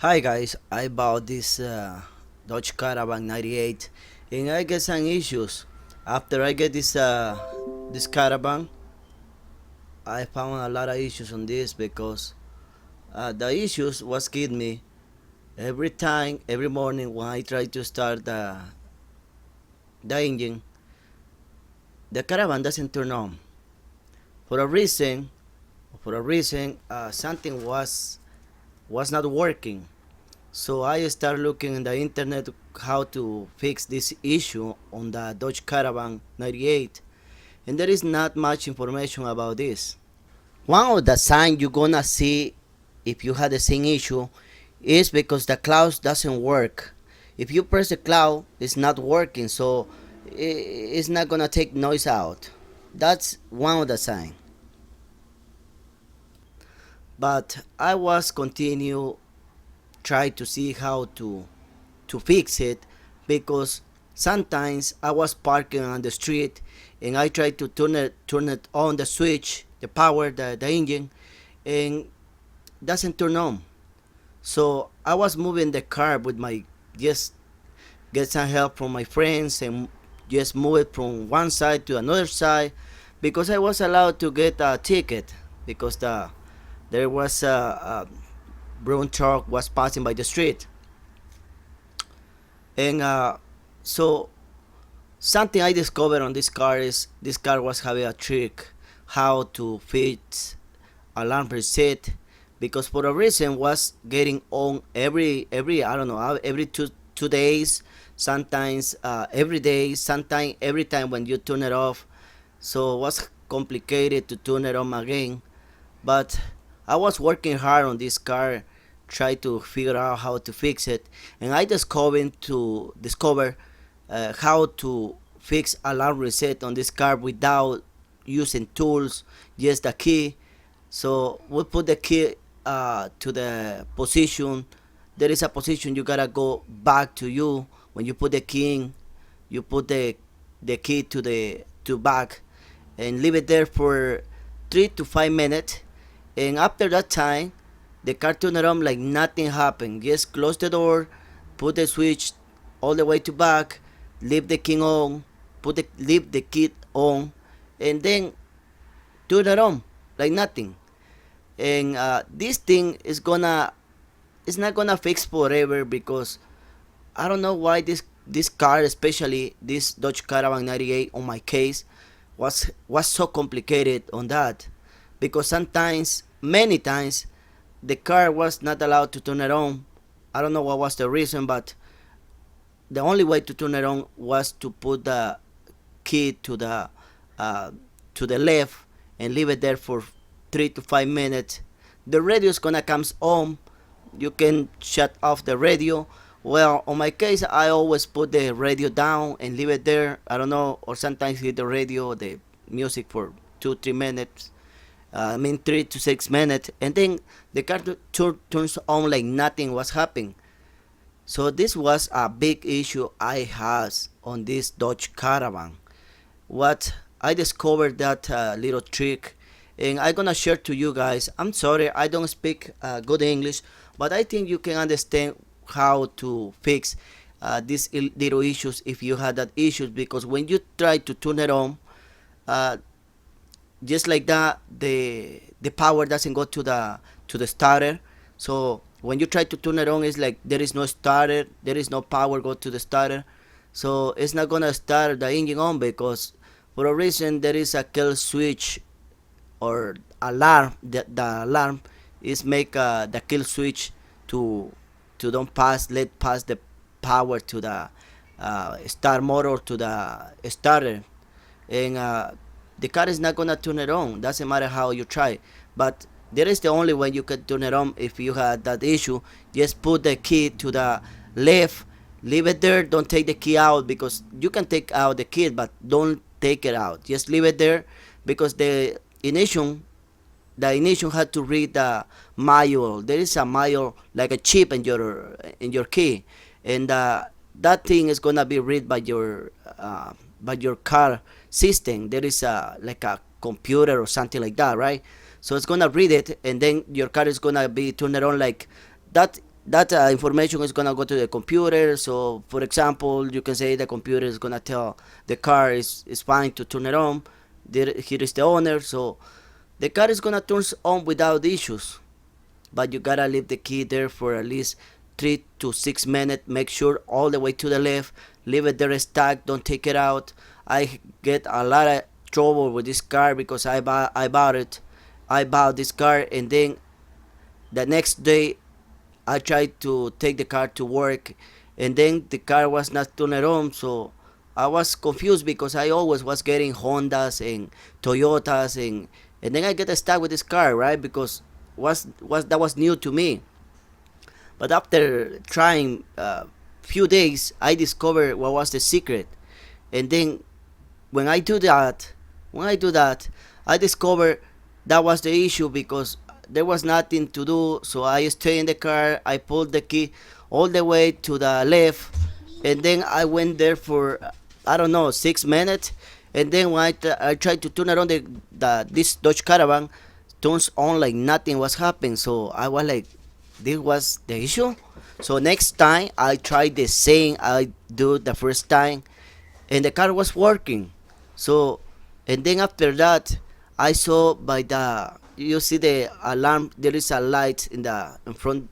Hi guys, I bought this Dodge Caravan 98 and I get some issues. After I get this Caravan, I found a lot of issues on this because the issues was getting me every time, every morning when I try to start the engine, the Caravan doesn't turn on. For a reason, something was not working. So I start looking in the internet how to fix this issue on the Dodge Caravan 98, and there is not much information about this. One of the signs you're gonna see if you had the same issue is because the cloud doesn't work. If you press the cloud, it's not working, so it's not gonna take noise out. That's one of the signs. But I was continue try to see how to fix it because sometimes I was parking on the street and I tried to turn it on the switch, the power, the engine, and doesn't turn on. So I was moving the car with my just get some help from my friends and just move it from one side to another side because I was allowed to get a ticket because there was a brown truck was passing by the street and so something I discovered on this car is this car was having a trick how to fit alarm reset because for a reason was getting on every I don't know every two days, sometimes every day, sometimes every time when you turn it off. So it was complicated to turn it on again, but I was working hard on this car, try to figure out how to fix it, and I discover how to fix alarm reset on this car without using tools, just the key. So we put the key to the position. There is a position you gotta go back to you when you put the key in. You put the key to back and leave it there for 3 to 5 minutes, and after that time the car turned on like nothing happened. Just close the door, put the switch all the way to back, leave the key on, leave the key on, and then turn it on like nothing. And this thing is gonna it's not gonna fix forever because I don't know why this car, especially this Dodge Caravan 98 on my case, was so complicated on that because sometimes, many times, the car was not allowed to turn it on. I don't know what was the reason, but the only way to turn it on was to put the key uh, to the left and leave it there for 3 to 5 minutes. The radio is gonna comes on. You can shut off the radio. Well, on my case, I always put the radio down and leave it there. I don't know, or sometimes hit the radio, the music for 2 3 minutes. I mean 3 to 6 minutes, and then the car turns on like nothing was happening. So this was a big issue I had on this Dodge Caravan. What I discovered that little trick, and I'm gonna share to you guys. I'm sorry I don't speak good English, but I think you can understand how to fix these little issues if you had that issues because when you try to turn it on, uh, just like that the power doesn't go to the starter. So when you try to turn it on, it's like there is no starter, there is no power go to the starter, so it's not gonna start the engine on because for a reason there is a kill switch or alarm. The alarm is make the kill switch to don't let pass the power to the start motor to the starter, and the car is not gonna turn it on. Doesn't matter how you try, but there is the only way you can turn it on if you had that issue. Just put the key to the left, leave it there. Don't take the key out because you can take out the key, but don't take it out. Just leave it there because ignition the ignition had to read the manual. There is a manual like a chip in your key, and that thing is gonna be read by your car system. There is a like a computer or something like that, right? So it's gonna read it, and then your car is gonna be turned on like that. that information is gonna go to the computer. So, for example, you can say the computer is gonna tell the car is fine to turn it on. Here is the owner. So the car is gonna turn on without issues, but you gotta leave the key there for at least 3 to 6 minutes. Make sure all the way to the left. Leave it there stuck. Don't take it out. I get a lot of trouble with this car because I bought it. I bought this car, and then the next day I tried to take the car to work, and then the car was not turned on. So I was confused because I always was getting Hondas and Toyotas, and then I get stuck with this car, right? Because was that was new to me. But after trying few days, I discovered what was the secret, and then when I do that, when I do that, I discover that was the issue because there was nothing to do. So I stay in the car. I pulled the key all the way to the left, and then I went there for I don't know 6 minutes, and then when I tried to turn around the this Dodge Caravan turns on like nothing was happening. So I was like, this was the issue. So next time I tried the same I do the first time, and the car was working. So, and then after that, I saw by the you see the alarm. There is a light in front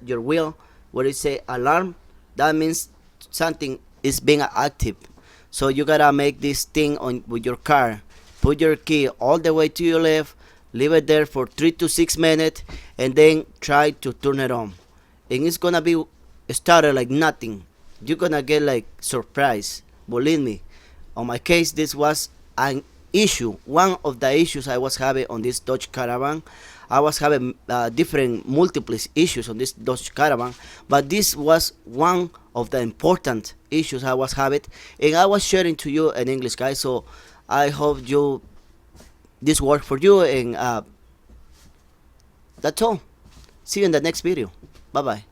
your wheel where it say alarm. That means something is being active. So you gotta make this thing on with your car. Put your key all the way to your left. Leave it there for 3 to 6 minutes, and then try to turn it on. And it's gonna be started like nothing. You're gonna get like surprise. Believe me. On my case, this was an issue. One of the issues I was having on this Dodge Caravan. I was having different multiple issues on this Dodge Caravan, but this was one of the important issues I was having, and I was sharing to you in English, guys. So I hope you this worked for you, and that's all. See you in the next video. Bye bye.